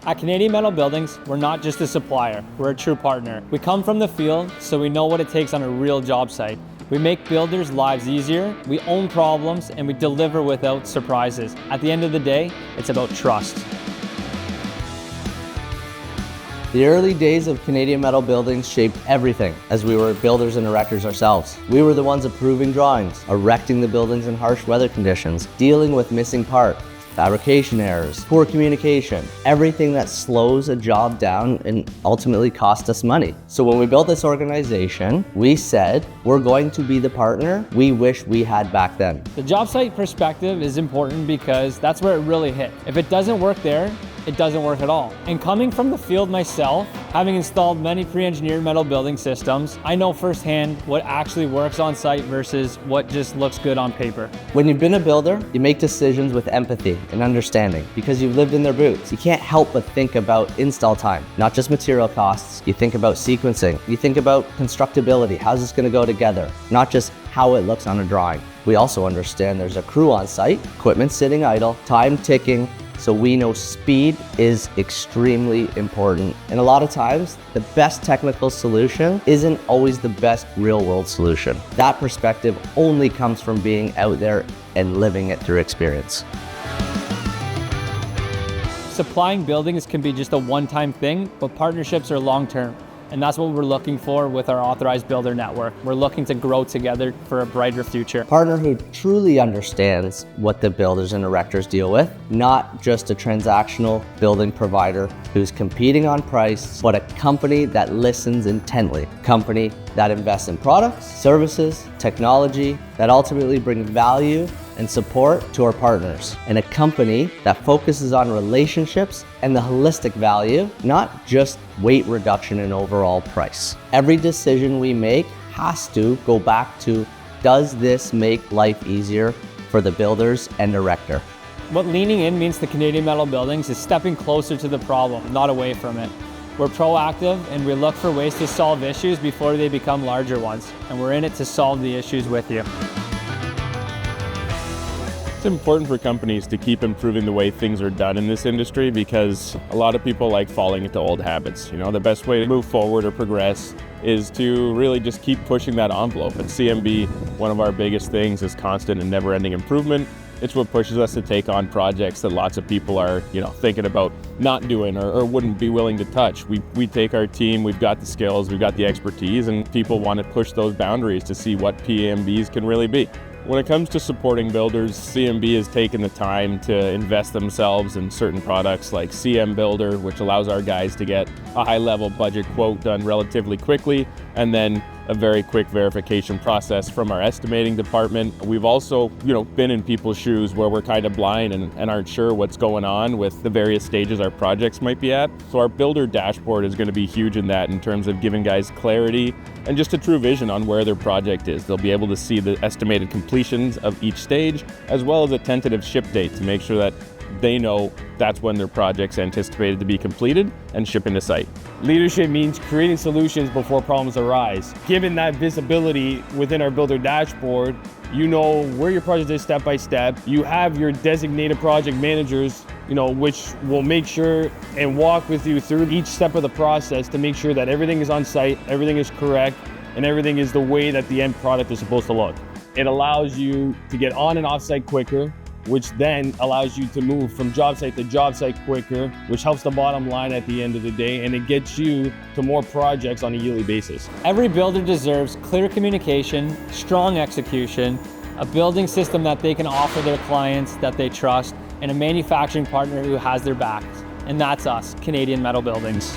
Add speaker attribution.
Speaker 1: At Canadian Metal Buildings, we're not just a supplier, we're a true partner. We come from the field, so we know what it takes on a real job site. We make builders' lives easier, we own problems, and we deliver without surprises. At the end of the day, it's about trust.
Speaker 2: The early days of Canadian Metal Buildings shaped everything as we were builders and erectors ourselves. We were the ones approving drawings, erecting the buildings in harsh weather conditions, dealing with missing parts, fabrication errors, poor communication, everything that slows a job down and ultimately costs us money. So when we built this organization, we said, we're going to be the partner we wish we had back then.
Speaker 1: The job site perspective is important because that's where it really hit. If it doesn't work there, it doesn't work at all. And coming from the field myself, having installed many pre-engineered metal building systems, I know firsthand what actually works on site versus what just looks good on paper.
Speaker 2: When you've been a builder, you make decisions with empathy and understanding because you've lived in their boots. You can't help but think about install time, not just material costs. You think about sequencing. You think about constructability. How's this gonna go together? Not just how it looks on a drawing. We also understand there's a crew on site, equipment sitting idle, time ticking, so we know speed is extremely important. And a lot of times, the best technical solution isn't always the best real-world solution. That perspective only comes from being out there and living it through experience.
Speaker 1: Supplying buildings can be just a one-time thing, but partnerships are long-term. And that's what we're looking for with our authorized builder network. We're looking to grow together for a brighter future.
Speaker 2: Partner who truly understands what the builders and erectors deal with, not just a transactional building provider who's competing on price, but a company that listens intently. A company that invests in products, services, technology that ultimately bring value and support to our partners, and a company that focuses on relationships and the holistic value, not just weight reduction and overall price. Every decision we make has to go back to, does this make life easier for the builders and erector?
Speaker 1: What leaning in means to Canadian Metal Buildings is stepping closer to the problem, not away from it. We're proactive and we look for ways to solve issues before they become larger ones, and we're in it to solve the issues with you.
Speaker 3: It's important for companies to keep improving the way things are done in this industry because a lot of people like falling into old habits. You know, the best way to move forward or progress is to really just keep pushing that envelope. At CMB, one of our biggest things is constant and never-ending improvement. It's what pushes us to take on projects that lots of people are, thinking about not doing or wouldn't be willing to touch. We take our team, we've got the skills, we've got the expertise, and people want to push those boundaries to see what PMBs can really be. When it comes to supporting builders, CMB has taken the time to invest themselves in certain products like CM Builder, which allows our guys to get a high-level budget quote done relatively quickly, and then a very quick verification process from our estimating department. We've also, been in people's shoes where we're kind of blind and aren't sure what's going on with the various stages our projects might be at. So our builder dashboard is going to be huge in that in terms of giving guys clarity and just a true vision on where their project is. They'll be able to see the estimated completions of each stage, as well as a tentative ship date to make sure that they know that's when their project's anticipated to be completed and shipping to site.
Speaker 4: Leadership means creating solutions before problems arise. Given that visibility within our builder dashboard, you know where your project is step by step. You have your designated project managers, which will make sure and walk with you through each step of the process to make sure that everything is on site, everything is correct, and everything is the way that the end product is supposed to look. It allows you to get on and off site quicker, which then allows you to move from job site to job site quicker, which helps the bottom line at the end of the day, and it gets you to more projects on a yearly basis.
Speaker 1: Every builder deserves clear communication, strong execution, a building system that they can offer their clients that they trust, and a manufacturing partner who has their backs. And that's us, Canadian Metal Buildings.